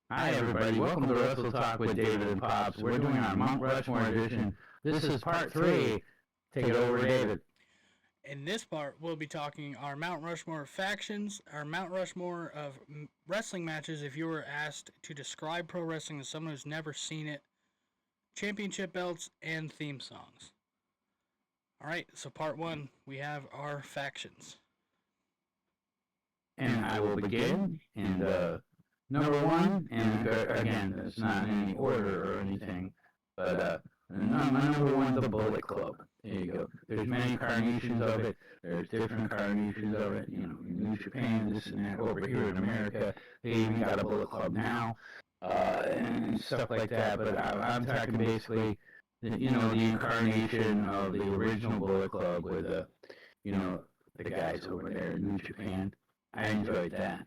Hi, everybody. Welcome to Wrestle Talk with David and Pops. We're doing our Mount Rushmore edition. This is part 3. Take it over, David. In this part, we'll be talking our Mount Rushmore factions, our Mount Rushmore of wrestling matches if you were asked to describe pro wrestling to someone who's never seen it, championship belts, and theme songs. Alright, so part 1, we have our factions. And I will begin, and number 1, and again, it's not in any order or anything, but my number 1 is the Bullet Club. There you go. There's many carnations of it. There's different carnations of it. You know, in New Japan, this and that. Over here in America, they even got a Bullet Club now, and stuff like that. But I'm talking basically, the incarnation of the original Bullet Club with the guys over there in New Japan. I enjoyed that.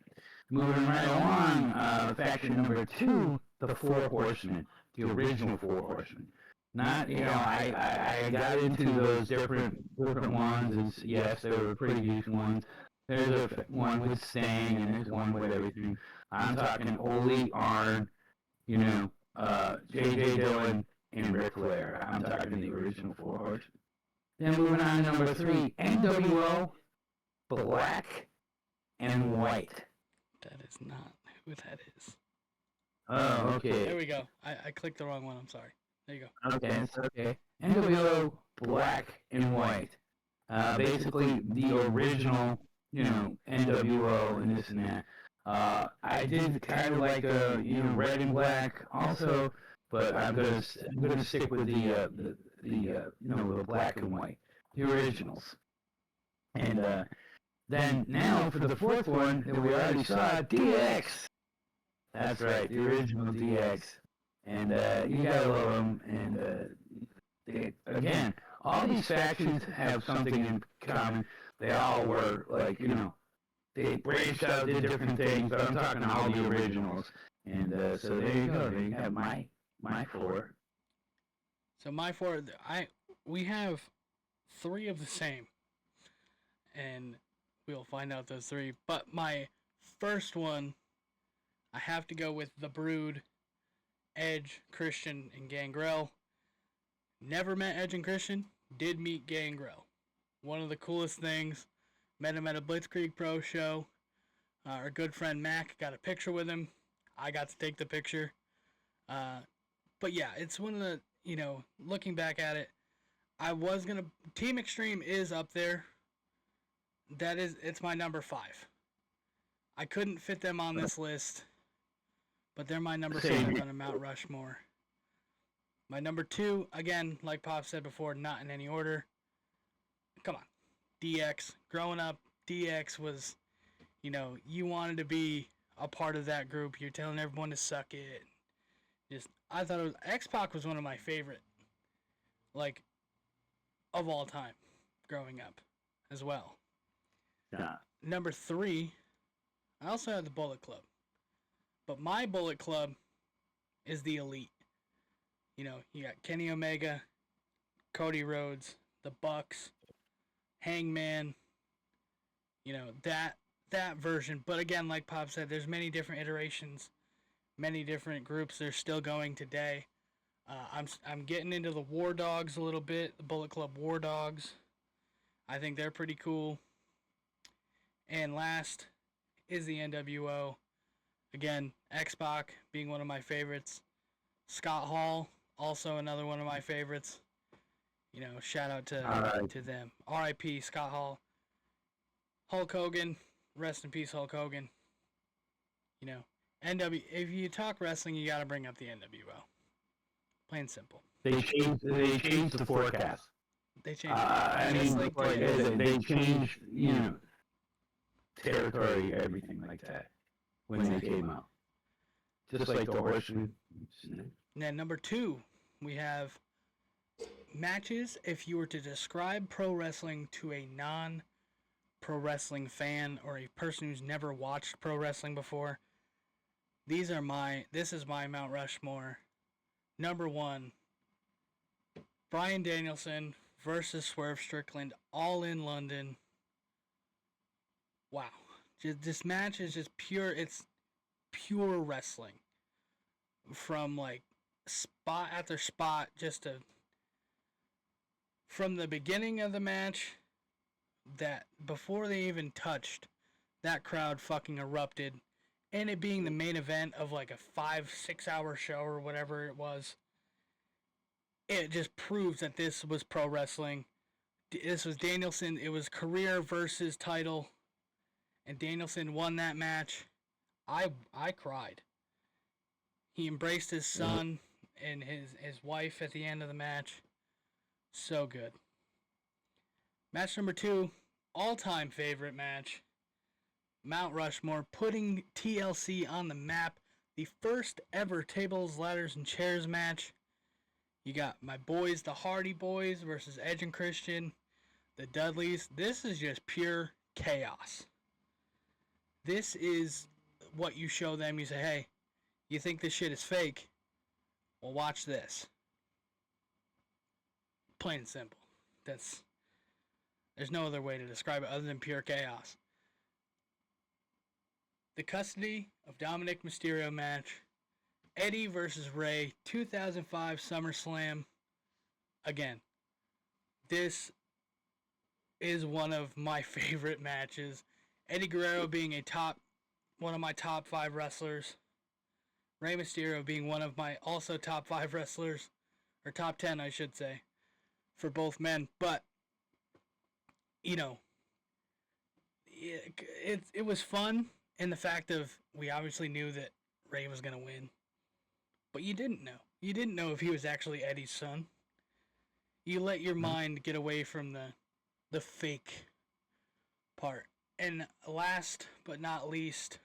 Moving right along, faction number 2, the Four Horsemen, the original Four Horsemen. Not, I got into those different ones, and yes, there were pretty decent ones. There's one with Sting, and there's one with everything. I'm talking Ole, Arn, J.J. Dillon, and Ric Flair. I'm talking the original Four Horsemen. Then moving on to number 3, NWO, Black and White. That is not who that is. Oh, okay. There we go. I clicked the wrong one. I'm sorry. There you go. Okay, it's okay. NWO, Black and White. Basically, the original, NWO and this and that. I did kind of like red and black also, but I'm gonna stick with the black and white, the originals. And then now for the fourth one that we already saw, DX. That's right, the original DX. And you gotta love them. And again, all these factions have something in common. They all were they branched out, did different things. But I'm talking all the originals. And so there you go. There you have my 4. So my 4, we have 3 of the same, and we'll find out those 3. But my first one, I have to go with the Brood. Edge, Christian, and Gangrel. Never met Edge and Christian. Did meet Gangrel. One of the coolest things. Met him at a Blitzkrieg Pro show. Our good friend Mac got a picture with him. I got to take the picture. But yeah, it's one of the, looking back at it, Team Extreme is up there. It's my number 5. I couldn't fit them on this list, but they're my number 5 on a Mount Rushmore. My number 2, again, like Pop said before, not in any order. Come on. DX. Growing up, DX was, you wanted to be a part of that group. You're telling everyone to suck it. I thought X-Pac was one of my favorite, of all time, growing up, as well. Yeah. Number 3, I also had the Bullet Club. But my Bullet Club is the Elite. You got Kenny Omega, Cody Rhodes, the Bucks, Hangman. That version. But again, like Pop said, there's many different iterations, many different groups. They're still going today. I'm getting into the War Dogs a little bit. The Bullet Club War Dogs. I think they're pretty cool. And last is the NWO. Again, X-Pac being one of my favorites. Scott Hall, also another one of my favorites. Shout out to them. R.I.P. Scott Hall. Hulk Hogan, rest in peace, Hulk Hogan. If you talk wrestling, you got to bring up the NWO. Plain and simple. They changed the forecast. They changed. They changed, territory, everything like that when they came out. Just like the Horsemen. Now, number 2, we have matches if you were to describe pro wrestling to a non-pro wrestling fan or a person who's never watched pro wrestling before. This is my Mount Rushmore. Number 1, Bryan Danielson versus Swerve Strickland, all in London. Wow. This match is just pure, it's pure wrestling. from like spot after spot, from the beginning of the match, that before they even touched, that crowd fucking erupted, and it being the main event of like a 5-6 hour show or whatever it was. It just proves that this was pro wrestling. This was Danielson. It was career versus title, and Danielson won that match. I cried. He embraced his son and his wife at the end of the match. So good. Match number 2, all-time favorite match. Mount Rushmore, putting TLC on the map. The first ever tables, ladders, and chairs match. You got my boys, the Hardy Boys, versus Edge and Christian, the Dudleys. This is just pure chaos. This is what you show them. You say, hey, you think this shit is fake? Well, watch this. Plain and simple. There's no other way to describe it other than pure chaos. The custody of Dominic Mysterio match. Eddie versus Ray, 2005 SummerSlam. Again, this is one of my favorite matches. Eddie Guerrero being one of my top 5 wrestlers. Rey Mysterio being one of my also top 5 wrestlers, or top 10, I should say, for both men. But, you know, it was fun in the fact of we obviously knew that Rey was going to win. But you didn't know. You didn't know if he was actually Eddie's son. You let your mind get away from the fake part. And last but not least,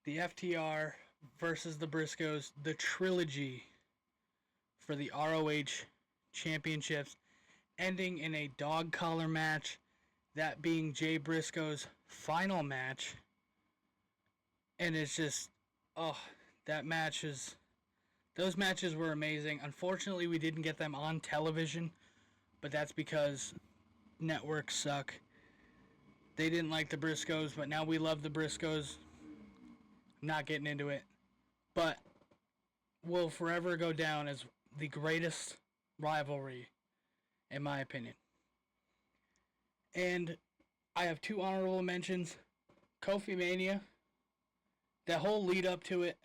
the FTR versus the Briscoes, the trilogy for the ROH championships, ending in a dog collar match, that being Jay Briscoe's final match. And it's just, those matches were amazing. Unfortunately, we didn't get them on television, but that's because networks suck. They didn't like the Briscoes, but now we love the Briscoes. Not getting into it, but will forever go down as the greatest rivalry, in my opinion. And I have 2 honorable mentions. Kofi Mania, that whole lead up to it,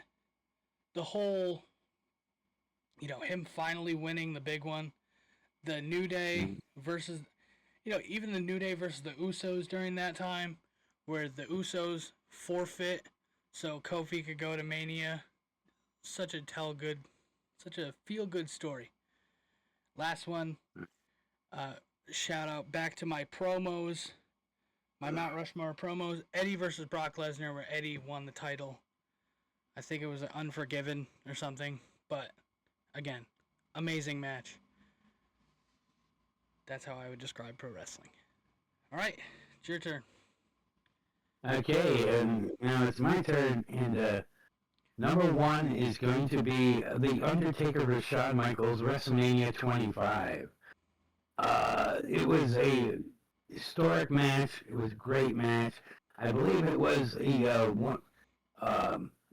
the whole, him finally winning the big one, the New Day versus, even the New Day versus the Usos during that time, where the Usos forfeit so Kofi could go to Mania. Such a feel-good story. Last one, shout out back to my promos, my Mount Rushmore promos. Eddie versus Brock Lesnar, where Eddie won the title. I think it was an Unforgiven or something, but again, amazing match. That's how I would describe pro wrestling. All right, it's your turn. Okay, and now it's my turn, and number 1 is going to be The Undertaker versus Shawn Michaels, WrestleMania 25. It was a historic match. It was a great match. I believe it was the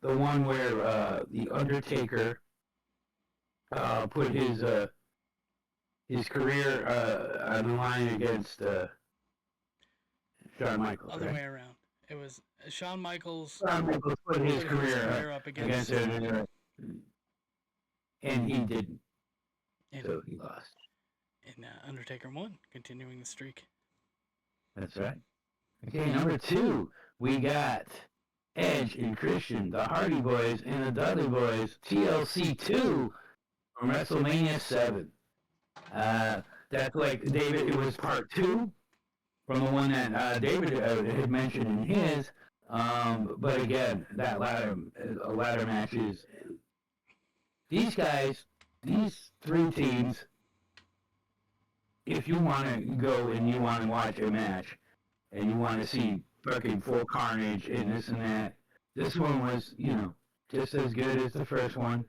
one where The Undertaker put his career on the line against Shawn Michaels. Other way around. It was Shawn Michaels. Shawn Michaels put his career up against it, and he didn't. So he lost. And Undertaker won, continuing the streak. That's right. Okay, number 2, we got Edge and Christian, the Hardy Boys, and the Dudley Boys, TLC 2 from WrestleMania 7. That's like David, it was part 2 from the one that David had mentioned in his. But again, that ladder matches. These guys, these 3 teams, if you want to go and you want to watch a match and you want to see fucking full carnage and this and that, this one was, just as good as the first one.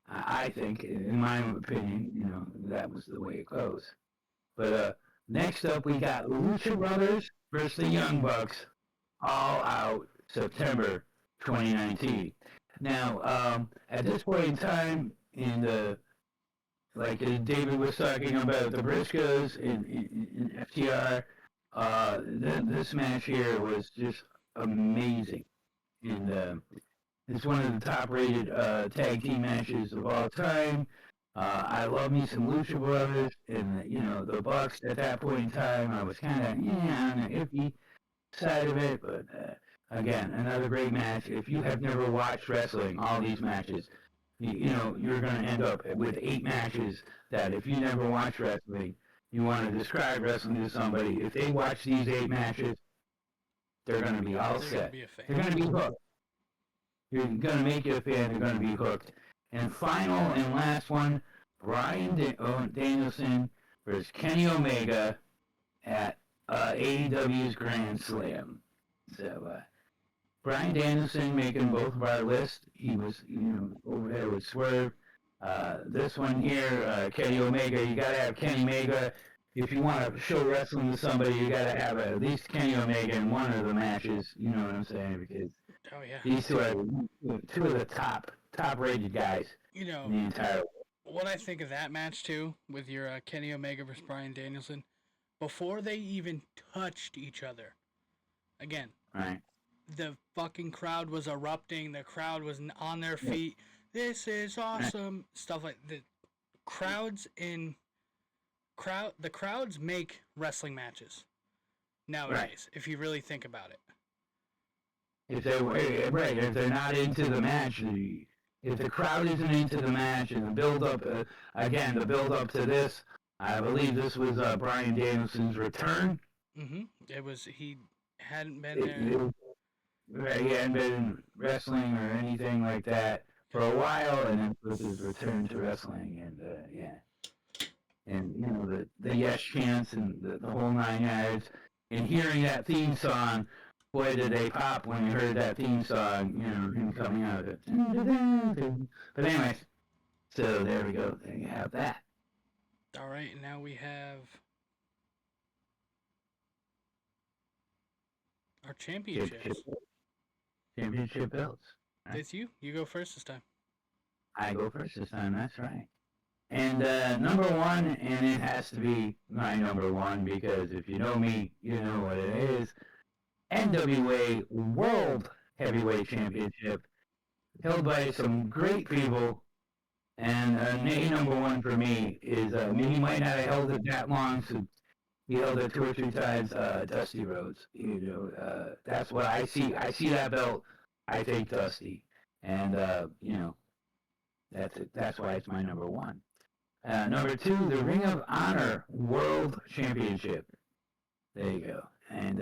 I think, in my opinion, that was the way it goes. But next up, we got Lucha Brothers versus the Young Bucks, All Out, September 2019. Now, at this point in time, in the like David was talking about the Briscoes in FTR, this match here was just amazing, and it's one of the top-rated tag team matches of all time. I love me some Lucha Brothers, and the Bucks at that point in time. I was kind of on the iffy side of it, but again, another great match. If you have never watched wrestling, all these matches, you're going to end up with 8 matches that if you never watch wrestling, you want to describe wrestling to somebody. If they watch these 8 matches, they're going to be all set. They're going to be hooked. You're going to make you a fan. They're going to be hooked. And final and last one, Bryan Danielson versus Kenny Omega at AEW's Grand Slam. So, Bryan Danielson making both of our lists. He was, over there with Swerve. This one here, Kenny Omega, you got to have Kenny Omega. If you want to show wrestling to somebody, you got to have at least Kenny Omega in one of the matches. You know what I'm saying? Because these two are two of the top-rated guys in the entire world. What I think of that match, too, with your Kenny Omega versus Bryan Danielson, before they even touched each other, again, right. The fucking crowd was erupting. The crowd was on their feet. This is awesome. Right. Stuff like the crowds the crowds make wrestling matches nowadays, right. If you really think about it. If they're not into the match, if the crowd isn't into the match and the build up, the build up to this, I believe this was Bryan Danielson's return. It was. He hadn't been there. He hadn't been wrestling or anything like that for a while, and then with his return to wrestling, and the yes chants and the whole 9 yards, and hearing that theme song, boy did they pop when you heard that theme song, him coming out of it. But anyways, so there we go, there you have that. Alright, and now we have our championships. Championship belts. Right? It's you. You go first this time. I go first this time, that's right. And number 1, and it has to be my number 1, because if you know me, you know what it is. NWA World Heavyweight Championship, held by some great people. And number 1 for me is, he might not have held it that long, so he held it 2 or 3 times, Dusty Rhodes. That's what I see. I see that belt, I take Dusty. And, that's why it's my number 1. Number 2, the Ring of Honor World Championship. There you go. And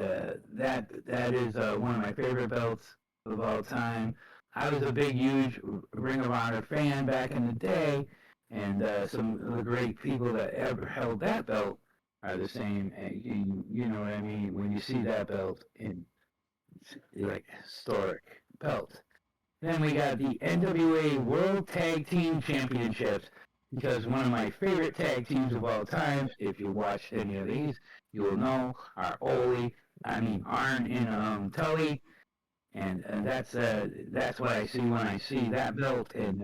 that is one of my favorite belts of all time. I was a big, huge Ring of Honor fan back in the day, and some of the great people that ever held that belt are the same. You know what I mean? When you see that belt, it's like historic belt. Then we got the NWA World Tag Team Championships, because one of my favorite tag teams of all time, if you watched any of these, you will know, are Arn and Tully, and that's what I see when I see that belt, and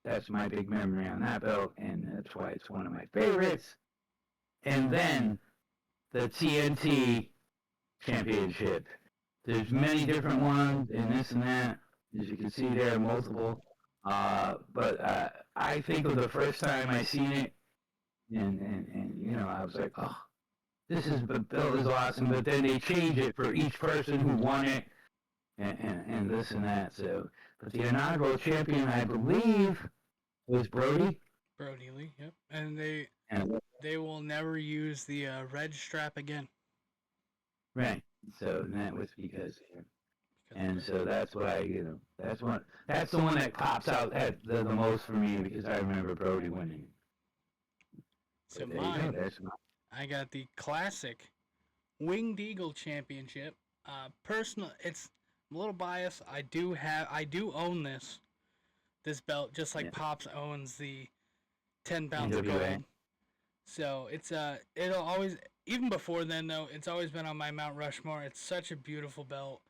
that's my big memory on that belt, and that's why it's one of my favorites. And then the TNT Championship. There's many different ones, and this and that, as you can see there, multiple. But I think of the first time I seen it, and I was like, oh, the belt is awesome. But then they changed it for each person who won it, and this and that. So, but the inaugural champion, I believe, was Brody. Brody Lee, yep. And they will never use the red strap again. Right. So that was because. And so that's why, that's the one that pops out at the most for me, because I remember Brody winning. So mine, I got the classic Winged Eagle Championship. Personal, it's a little biased. I do own this belt, just like Pops owns the 10 pounds of gold. So it's it'll always, even before then though, it's always been on my Mount Rushmore. It's such a beautiful belt.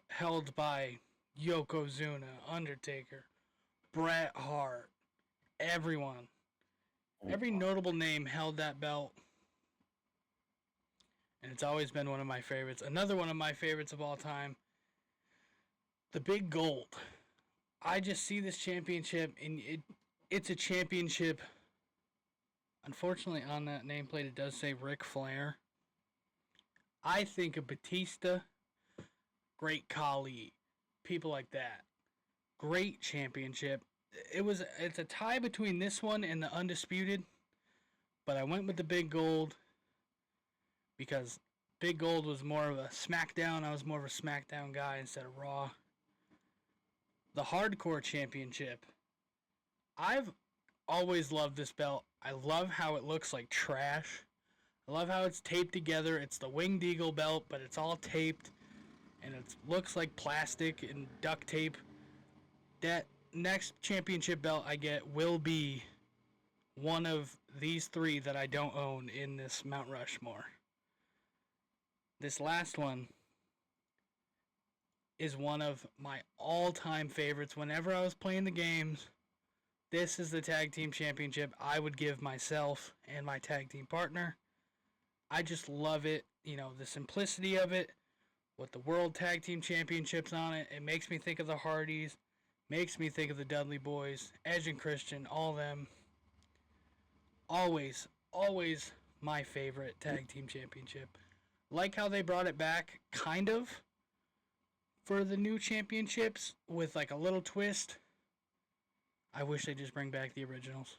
Held by Yokozuna, Undertaker, Bret Hart, everyone. Every notable name held that belt. And it's always been one of my favorites. Another one of my favorites of all time, the Big Gold. I just see this championship, and it's a championship. Unfortunately, on that nameplate, it does say Ric Flair. I think of Batista, Great Khali, people like that. Great championship. It's a tie between this one and the Undisputed, but I went with the Big Gold because Big Gold was more of a SmackDown. I was more of a SmackDown guy instead of Raw. The Hardcore Championship. I've always loved this belt. I love how it looks like trash. I love how it's taped together. It's the Winged Eagle belt, but it's all taped, and it looks like plastic and duct tape. That next championship belt I get will be one of these three that I don't own in this Mount Rushmore. This last one is one of my all-time favorites. Whenever I was playing the games, this is the tag team championship I would give myself and my tag team partner. I just love it. You know, the simplicity of it, with the World Tag Team Championships on it. It makes me think of the Hardys, makes me think of the Dudley Boys, Edge and Christian, all them. Always, always my favorite tag team championship. Like how they brought it back, kind of, for the new championships with like a little twist. I wish they just bring back the originals.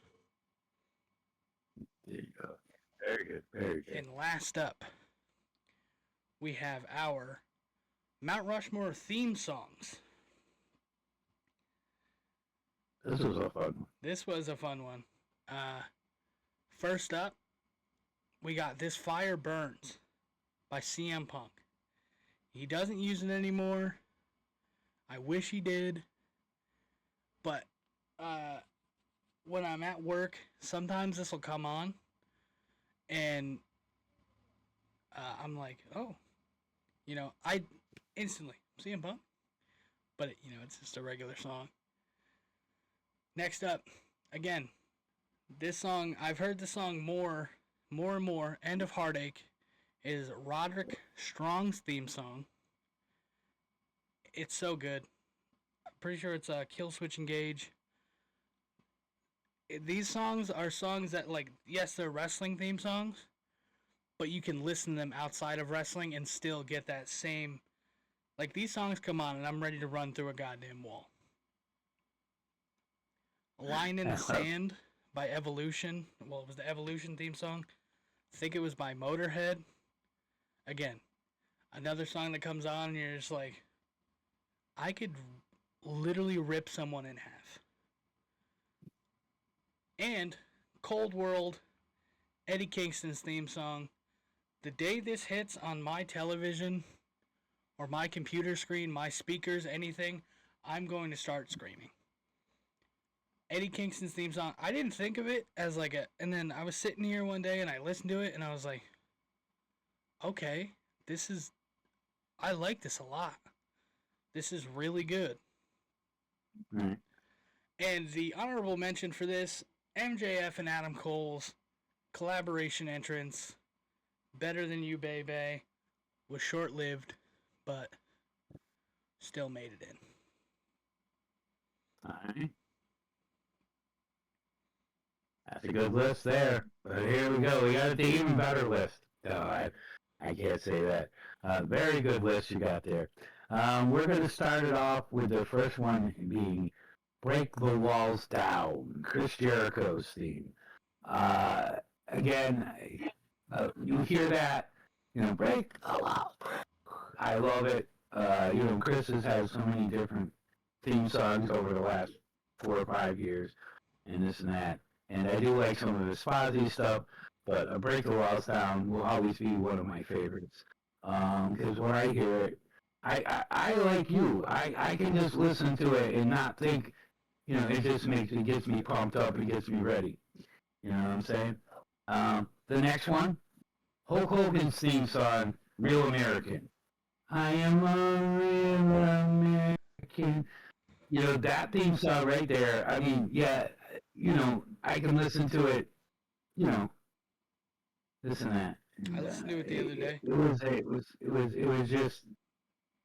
There you go. Very good, very good. And last up, we have our Mount Rushmore theme songs. This was a fun one. This was a fun one. First up, we got This Fire Burns by CM Punk. He doesn't use it anymore. I wish he did. But when I'm at work, sometimes this will come on. And I'm like, oh, you know, I instantly, CM Punk. But, you know, it's just a regular song. Next up, again, this song, I've heard this song more and more. End of Heartache is Roderick Strong's theme song. It's so good. I'm pretty sure it's Kill Switch Engage. These songs are songs that, like, yes, they're wrestling theme songs, but you can listen to them outside of wrestling and still get that same, like, these songs come on and I'm ready to run through a goddamn wall. Line in the Sand by Evolution. Well, it was the Evolution theme song. I think it was by Motorhead. Again, another song that comes on and you're just like, I could literally rip someone in half. And Cold World, Eddie Kingston's theme song. The day this hits on my television or my computer screen, my speakers, anything, I'm going to start screaming. Eddie Kingston's theme song, I didn't think of it as like a... And then I was sitting here one day and I listened to it and I was like, okay, this is... I like this a lot. This is really good. Mm-hmm. And the honorable mention for this, MJF and Adam Cole's collaboration entrance, Better Than You, Baby, was short-lived, but still made it in. Alright. That's a good list there. But here we go. We got an even better list. No, I can't say that. Very good list you got there. We're going to start it off with the first one being Break the Walls Down, Chris Jericho's theme. Again, you hear that, you know, break the walls. I love it. You know, Chris has had so many different theme songs over the last 4 or 5 years, and this and that. And I do like some of his Fozzy stuff, but Break the Walls Down will always be one of my favorites. Because when I hear it, I like you. I can just listen to it and not think, you know, it gets me pumped up, it gets me ready. You know what I'm saying? The next one, Hulk Hogan's theme song, Real American. I am a real rocking. You know, that theme song right there. I mean, yeah, you know, I can listen to it. You know, this and that. And, I listened to it the other day. It was just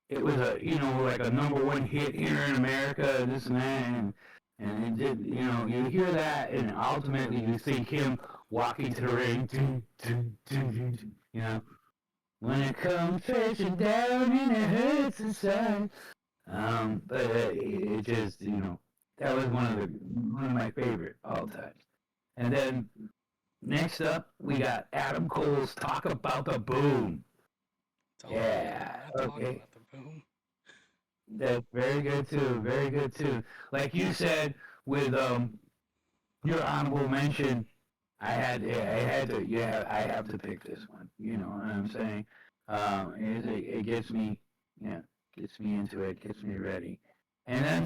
it was a you know like a #1 hit here in America. This and that, and it did. You know, you hear that, and ultimately you think him walking to the ring. You know, when it comes crashing down and it hurts inside. But it just, you know, that was one of my favorite all times. And then next up, we got Adam Cole's "Talk About the Boom." Yeah, okay, About the boom. that's very good too. Very good too. Like you said with your honorable mention, I had to, yeah, I have to pick this one. You know what I'm saying? It gets me, yeah, gets me into it, gets me ready. And then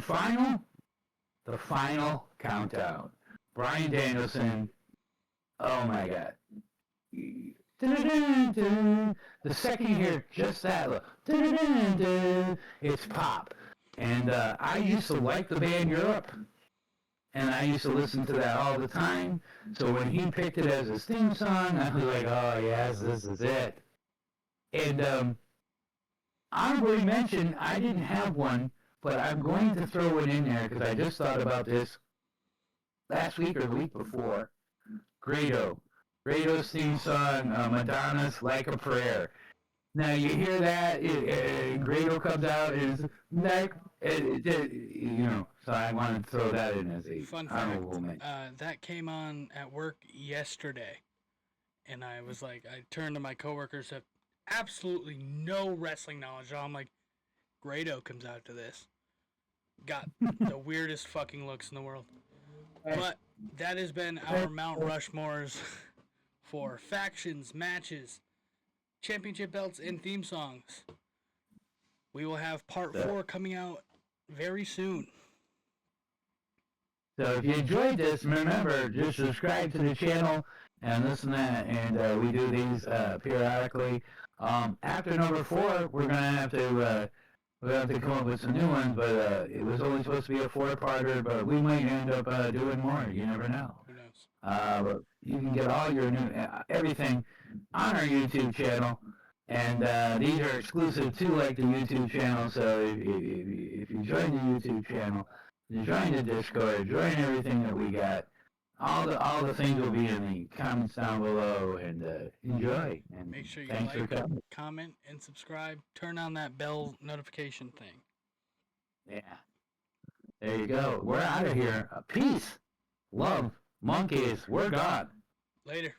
the final countdown. Bryan Danielson, oh my God. The second you hear just that, look, it's pop. And I used to like the band Europe, and I used to listen to that all the time. So when he picked it as his theme song, I was like, oh yes, this is it. And honorably mentioned, I didn't have one, but I'm going to throw it in there because I just thought about this last week or the week before. Grado's theme song, Madonna's "Like a Prayer." Now you hear that, and Grado comes out, and it's like, you know. So I wanted to throw that in as a Fun honorable fact, mention. that came on at work yesterday, and I was like, I turned to my coworkers who have absolutely no wrestling knowledge. I'm like, Grado comes out to this. Got the weirdest fucking looks in the world. But that has been our Mount Rushmores for factions, matches, championship belts, and theme songs. We will have part 4 coming out very soon. So if you enjoyed this, remember, just subscribe to the channel and listen to that. And we do these periodically. After number 4, we're gonna have to come up with some new ones. But it was only supposed to be a 4-parter, but we might end up doing more. You never know. Who knows? But you can get all your new everything on our YouTube channel. And these are exclusive to like the YouTube channel. So if you join the YouTube channel, join the Discord, join everything that we got. All the things will be in the comments down below, and enjoy. And make sure you thanks like, for coming. comment, and subscribe. Turn on that bell notification thing. Yeah. There you go. We're out of here. Peace, love, monkeys. We're gone. Later.